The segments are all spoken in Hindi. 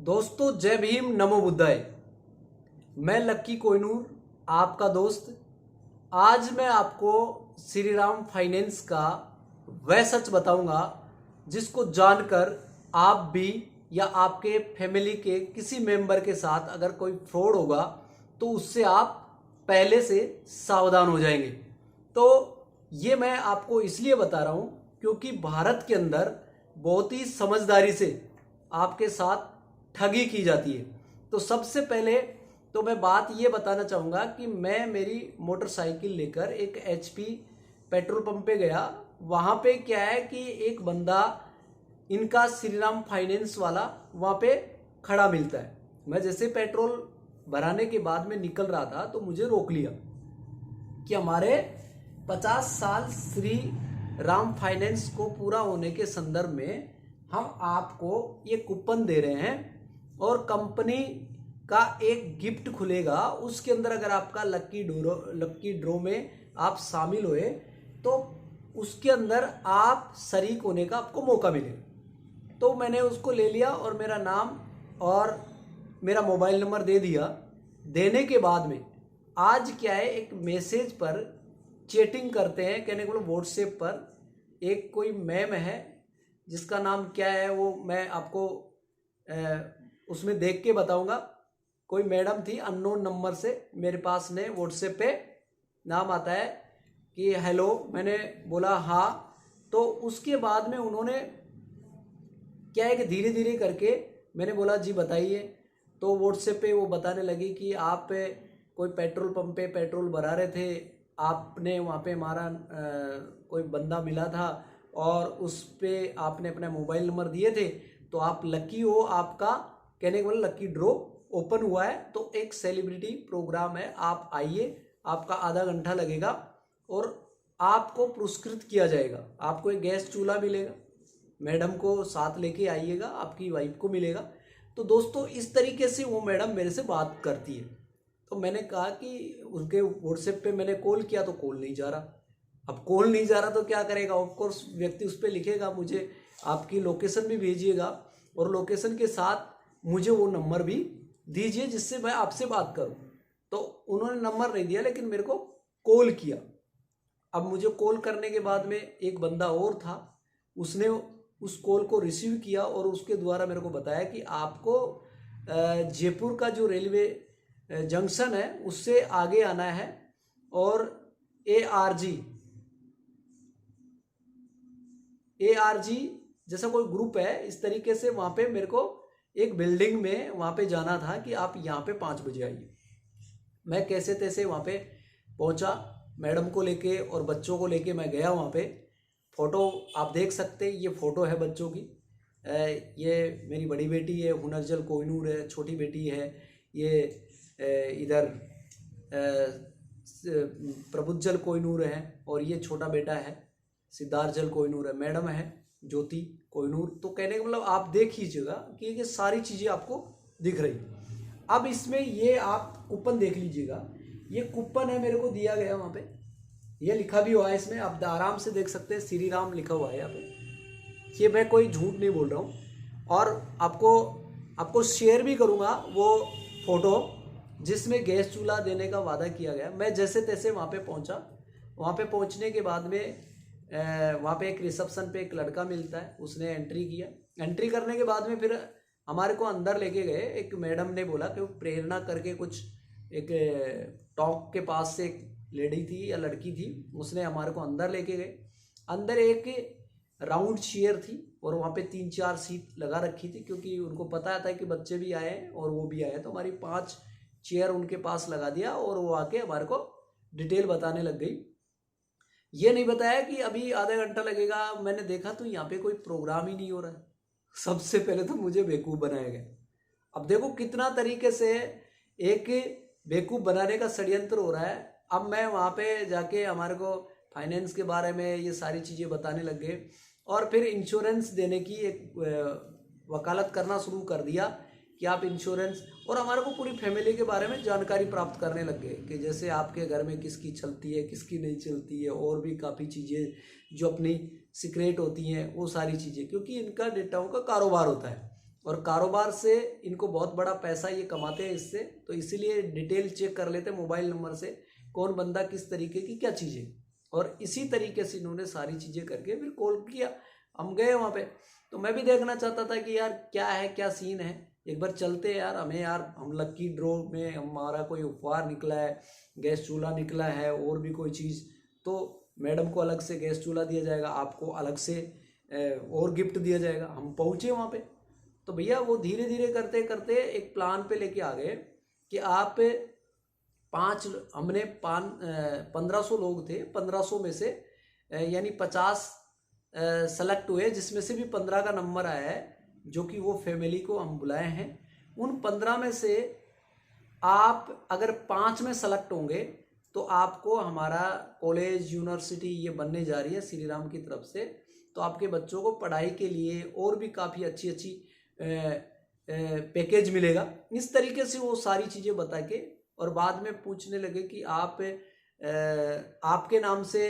दोस्तों, जय भीम, नमो बुद्धाय। मैं लक्की कोहिनूर, आपका दोस्त। आज मैं आपको श्री राम फाइनेंस का वह सच बताऊंगा जिसको जानकर आप भी या आपके फैमिली के किसी मेंबर के साथ अगर कोई फ्रॉड होगा तो उससे आप पहले से सावधान हो जाएंगे। तो ये मैं आपको इसलिए बता रहा हूं क्योंकि भारत के अंदर बहुत ही समझदारी से आपके साथ ठगी की जाती है। तो सबसे पहले तो मैं बात ये बताना चाहूँगा कि मैं मेरी मोटरसाइकिल लेकर एक एचपी पेट्रोल पंप पे गया। वहाँ पे क्या है कि एक बंदा इनका श्री राम फाइनेंस वाला वहाँ पे खड़ा मिलता है। मैं जैसे पेट्रोल भराने के बाद में निकल रहा था तो मुझे रोक लिया कि हमारे 50 साल श्री राम फाइनेंस को पूरा होने के संदर्भ में हम आपको ये कूपन दे रहे हैं और कंपनी का एक गिफ्ट खुलेगा। उसके अंदर अगर आपका लक्की ड्रॉ में आप शामिल हुए तो उसके अंदर आप शरीक होने का आपको मौका मिलेगा। तो मैंने उसको ले लिया और मेरा नाम और मेरा मोबाइल नंबर दे दिया। देने के बाद में आज क्या है, एक मैसेज पर चैटिंग करते हैं, कहने को व्हाट्सएप पर एक कोई मैम है जिसका नाम क्या है वो मैं आपको उसमें देख के बताऊंगा। कोई मैडम थी, अननोन नंबर से मेरे पास ने व्हाट्सएप पे नाम आता है कि हेलो। मैंने बोला हाँ। तो उसके बाद में उन्होंने क्या है कि धीरे धीरे करके मैंने बोला जी बताइए। तो व्हाट्सएप पे वो बताने लगी कि आप कोई पेट्रोल पंप पे पेट्रोल भरा रहे थे, आपने वहाँ पे हमारा कोई बंदा मिला था और उस पे आपने अपना मोबाइल नंबर दिए थे, तो आप लकी हो। आपका कहने के मतलब लकी ड्रॉ ओपन हुआ है, तो एक सेलिब्रिटी प्रोग्राम है, आप आइए, आपका आधा घंटा लगेगा और आपको पुरस्कृत किया जाएगा। आपको एक गैस चूल्हा मिलेगा, मैडम को साथ लेके आइएगा, आपकी वाइफ को मिलेगा। तो दोस्तों, इस तरीके से वो मैडम मेरे से बात करती है। तो मैंने कहा कि उनके व्हाट्सएप पे मैंने कॉल किया तो कॉल नहीं जा रहा। अब कॉल नहीं जा रहा तो क्या करेगा, ऑफकोर्स व्यक्ति उस पर लिखेगा मुझे आपकी लोकेशन भी भेजिएगा और लोकेशन के साथ मुझे वो नंबर भी दीजिए जिससे मैं आपसे बात करूं। तो उन्होंने नंबर नहीं दिया लेकिन मेरे को कॉल किया। अब मुझे कॉल करने के बाद में एक बंदा और था, उसने उस कॉल को रिसीव किया और उसके द्वारा मेरे को बताया कि आपको जयपुर का जो रेलवे जंक्शन है उससे आगे आना है और ARG जैसा कोई ग्रुप है, इस तरीके से वहाँ पे मेरे को एक बिल्डिंग में वहाँ पे जाना था कि आप यहाँ पे 5 बजे आइए। मैं कैसे तैसे वहाँ पे पहुँचा, मैडम को लेके और बच्चों को लेके मैं गया वहाँ पे। फ़ोटो आप देख सकते हैं, ये फ़ोटो है बच्चों की। ये मेरी बड़ी बेटी है हुनरजल कोहिनूर है, छोटी बेटी है ये इधर प्रभुज्जल कोहिनूर है और ये छोटा बेटा है सिद्धार्थजल कोहिनूर है, मैडम है ज्योति कोहिनूर। तो कहने का मतलब आप देख लीजिएगा कि ये सारी चीज़ें आपको दिख रही। अब इसमें ये आप कूपन देख लीजिएगा, ये कूपन है मेरे को दिया गया वहाँ पे, ये लिखा भी हुआ है इसमें, आप आराम से देख सकते हैं श्री राम लिखा हुआ है यहाँ पे। ये मैं कोई झूठ नहीं बोल रहा हूँ और आपको शेयर भी करूँगा वो फोटो जिसमें गैस चूल्हा देने का वादा किया गया। मैं जैसे तैसे वहाँ पे पहुँचा। वहाँ पे पहुँचने के बाद में वहाँ पे एक रिसेप्शन पे एक लड़का मिलता है, उसने एंट्री किया। एंट्री करने के बाद में फिर हमारे को अंदर लेके गए। एक मैडम ने बोला कि वो प्रेरणा करके कुछ एक टॉक के पास से एक लेडी थी या लड़की थी, उसने हमारे को अंदर लेके गए। अंदर एक राउंड चेयर थी और वहाँ पे 3-4 सीट लगा रखी थी क्योंकि उनको पता था कि बच्चे भी आए हैं और वो भी आए, तो हमारी 5 चेयर उनके पास लगा दिया और वो आके हमारे को डिटेल बताने लग गई। ये नहीं बताया कि अभी आधा घंटा लगेगा। मैंने देखा तो यहाँ पे कोई प्रोग्राम ही नहीं हो रहा है। सबसे पहले तो मुझे बेवकूफ़ बनाया गया। अब देखो कितना तरीके से एक बेवकूफ़ बनाने का षड्यंत्र हो रहा है। अब मैं वहाँ पे जाके हमारे को फाइनेंस के बारे में ये सारी चीज़ें बताने लग गए और फिर इंश्योरेंस देने की एक वकालत करना शुरू कर दिया कि आप इंश्योरेंस, और हमारे को पूरी फैमिली के बारे में जानकारी प्राप्त करने लग गए कि जैसे आपके घर में किसकी चलती है किसकी नहीं चलती है और भी काफ़ी चीज़ें जो अपनी सीक्रेट होती हैं वो सारी चीज़ें, क्योंकि इनका डेटाओं का कारोबार होता है। और कारोबार से इनको बहुत बड़ा पैसा ये कमाते हैं इससे, तो इसीलिए डिटेल चेक कर लेते हैं मोबाइल नंबर से कौन बंदा किस तरीके की क्या चीज़ें। और इसी तरीके से इन्होंने सारी चीज़ें करके फिर कॉल किया। हम गए वहाँ पे, तो मैं भी देखना चाहता था कि यार क्या है, क्या सीन है, एक बार चलते यार, हमें यार हम लक्की ड्रॉ में हमारा कोई उपहार निकला है, गैस चूल्हा निकला है और भी कोई चीज़, तो मैडम को अलग से गैस चूल्हा दिया जाएगा, आपको अलग से और गिफ्ट दिया जाएगा। हम पहुँचे वहाँ पे, तो भैया वो धीरे धीरे करते करते एक प्लान पे लेके आ गए कि आप हमने 1500 लोग थे, 1500 में से यानी 50 सेलेक्ट हुए, जिसमें से भी 15 का नंबर आया है, जो कि वो फैमिली को हम बुलाए हैं। उन 15 में से आप अगर 5 में सेलेक्ट होंगे तो आपको हमारा कॉलेज यूनिवर्सिटी ये बनने जा रही है श्री राम की तरफ से, तो आपके बच्चों को पढ़ाई के लिए और भी काफ़ी अच्छी अच्छी पैकेज मिलेगा। इस तरीके से वो सारी चीज़ें बता के, और बाद में पूछने लगे कि आपके नाम से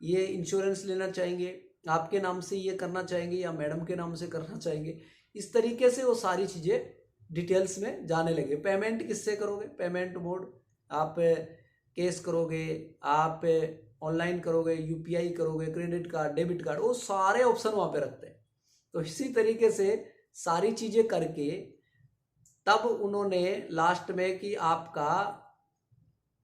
ये इंश्योरेंस लेना चाहेंगे, आपके नाम से ये करना चाहेंगे या मैडम के नाम से करना चाहेंगे। इस तरीके से वो सारी चीज़ें डिटेल्स में जाने लगे। पेमेंट किससे करोगे, पेमेंट मोड आप कैश करोगे, आप ऑनलाइन करोगे, यूपीआई करोगे, क्रेडिट कार्ड, डेबिट कार्ड, वो सारे ऑप्शन वहाँ पे रखते हैं। तो इसी तरीके से सारी चीज़ें करके तब उन्होंने लास्ट में कि आपका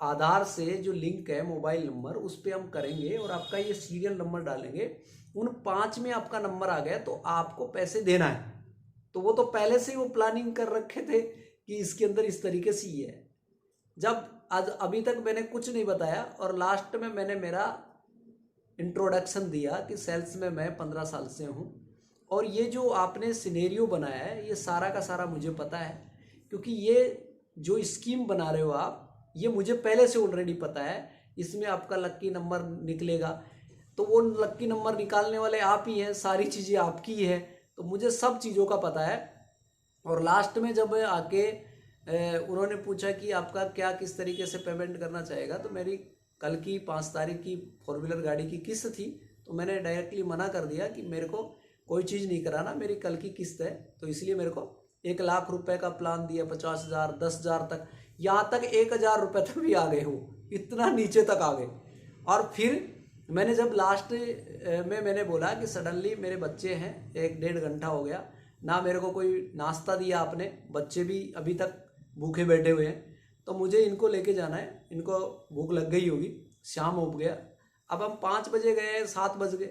आधार से जो लिंक है मोबाइल नंबर, उस पर हम करेंगे और आपका ये सीरियल नंबर डालेंगे, उन 5 में आपका नंबर आ गया तो आपको पैसे देना है। तो वो तो पहले से ही वो प्लानिंग कर रखे थे कि इसके अंदर इस तरीके से ही है। जब आज अभी तक मैंने कुछ नहीं बताया और लास्ट में मैंने मेरा इंट्रोडक्शन दिया कि सेल्स में मैं 15 साल से हूँ, और ये जो आपने सिनेरियो बनाया है ये सारा का सारा मुझे पता है, क्योंकि ये जो स्कीम बना रहे हो आप, ये मुझे पहले से ऑलरेडी पता है। इसमें आपका लक्की नंबर निकलेगा, तो वो लक्की नंबर निकालने वाले आप ही हैं, सारी चीज़ें आपकी ही है, तो मुझे सब चीज़ों का पता है। और लास्ट में जब आके उन्होंने पूछा कि आपका क्या किस तरीके से पेमेंट करना चाहेगा, तो मेरी कल की 5 तारीख की 4 व्हीलर गाड़ी की किस्त थी, तो मैंने डायरेक्टली मना कर दिया कि मेरे को कोई चीज़ नहीं कराना, मेरी कल की किस्त है। तो इसलिए मेरे को 1 लाख रुपए का प्लान दिया, 50,000, 10,000 तक, यहाँ तक 1,000 रुपये तक भी आ गए हो, इतना नीचे तक आ गए। और फिर मैंने जब लास्ट में मैंने बोला कि सडनली मेरे बच्चे हैं, 1-1.5 घंटा हो गया ना, मेरे को कोई नाश्ता दिया आपने, बच्चे भी अभी तक भूखे बैठे हुए हैं, तो मुझे इनको लेके जाना है, इनको भूख लग गई होगी, शाम हो गया। अब हम 5 बजे गए, 7 बज गए,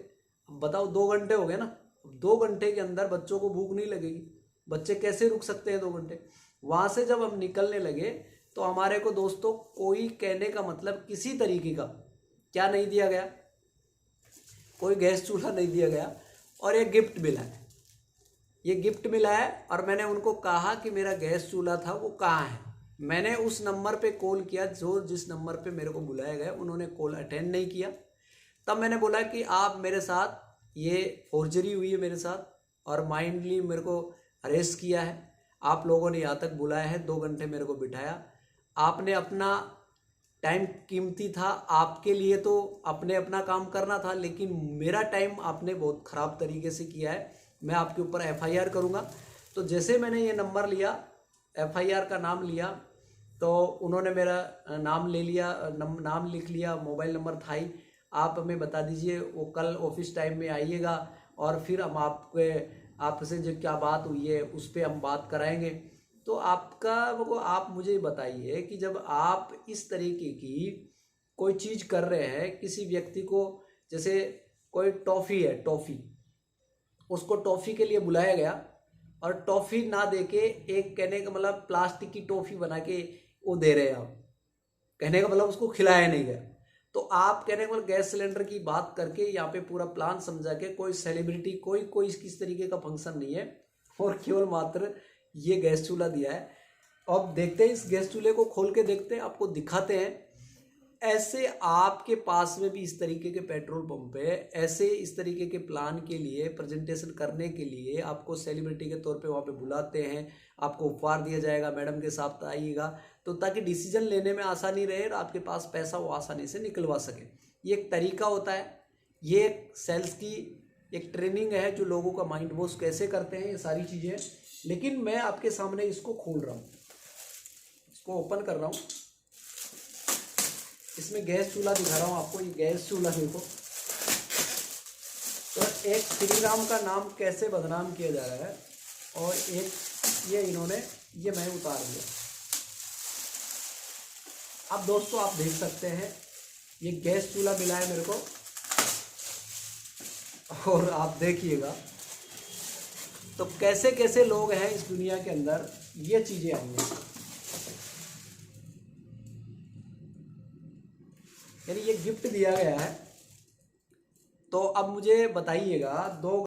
अब बताओ 2 घंटे हो गए ना। 2 घंटे के अंदर बच्चों को भूख नहीं लगेगी, बच्चे कैसे रुक सकते हैं 2 घंटे। वहाँ से जब हम निकलने लगे तो हमारे को दोस्तों कोई कहने का मतलब किसी तरीके का क्या नहीं दिया गया, कोई गैस चूल्हा नहीं दिया गया, और एक गिफ्ट मिला है, ये गिफ्ट मिला है। और मैंने उनको कहा कि मेरा गैस चूल्हा था वो कहाँ है। मैंने उस नंबर पे कॉल किया, जो जिस नंबर पे मेरे को बुलाया गया, उन्होंने कॉल अटेंड नहीं किया। तब मैंने बोला कि आप मेरे साथ, ये फॉर्जरी हुई है मेरे साथ, और माइंडली मेरे को अरेस्ट किया है, आप लोगों ने यहाँ तक बुलाया है, 2 घंटे मेरे को बिठाया, आपने अपना टाइम कीमती था, आपके लिए तो अपने अपना काम करना था, लेकिन मेरा टाइम आपने बहुत ख़राब तरीके से किया है, मैं आपके ऊपर FIR करूँगा। तो जैसे मैंने ये नंबर लिया, FIR का नाम लिया, तो उन्होंने मेरा नाम ले लिया, नाम लिख लिया, मोबाइल नंबर था ही, आप हमें बता दीजिए, वो कल ऑफिस टाइम में आइएगा और फिर हम आपसे जो क्या बात हुई है उस पर हम बात कराएंगे। तो आप मुझे बताइए कि जब आप इस तरीके की कोई चीज़ कर रहे हैं किसी व्यक्ति को, जैसे कोई टॉफ़ी है, टॉफ़ी, उसको टॉफ़ी के लिए बुलाया गया और टॉफ़ी ना देके एक, कहने का मतलब प्लास्टिक की टॉफ़ी बना के वो दे रहे हैं आप, कहने का मतलब उसको खिलाया नहीं गया। तो आप कहने का मतलब गैस सिलेंडर की बात करके यहाँ पे पूरा प्लान समझा के, कोई सेलिब्रिटी, कोई किस तरीके का फंक्शन नहीं है, और केवल मात्र ये गैस चूल्हा दिया है। अब देखते हैं, इस गैस चूल्हे को खोल के देखते हैं, आपको दिखाते हैं। ऐसे आपके पास में भी इस तरीके के पेट्रोल पंप है, ऐसे इस तरीके के प्लान के लिए, प्रेजेंटेशन करने के लिए आपको सेलिब्रिटी के तौर पे वहाँ पे बुलाते हैं, आपको उपहार दिया जाएगा, मैडम के साथ आइएगा, तो ताकि डिसीजन लेने में आसानी रहे और आपके पास पैसा वो आसानी से निकलवा सके। ये एक तरीका होता है, ये एक सेल्स की एक ट्रेनिंग है, जो लोगों का माइंड वॉश कैसे करते हैं, ये सारी चीज़ें लेकिन मैं आपके सामने इसको खोल रहा हूँ, इसको ओपन कर रहा हूँ। इसमें गैस चूल्हा दिखा रहा हूँ आपको, ये गैस चूल्हा देखो। तो एक श्री राम का नाम कैसे बदनाम किया जा रहा है, और एक ये इन्होंने ये मैं उतार दिया। अब दोस्तों आप देख सकते हैं ये गैस चूल्हा मिला है मेरे को, और आप देखिएगा तो कैसे कैसे लोग हैं इस दुनिया के अंदर, ये चीजें आई हैं। यानी ये गिफ्ट दिया गया है। तो अब मुझे बताइएगा, 2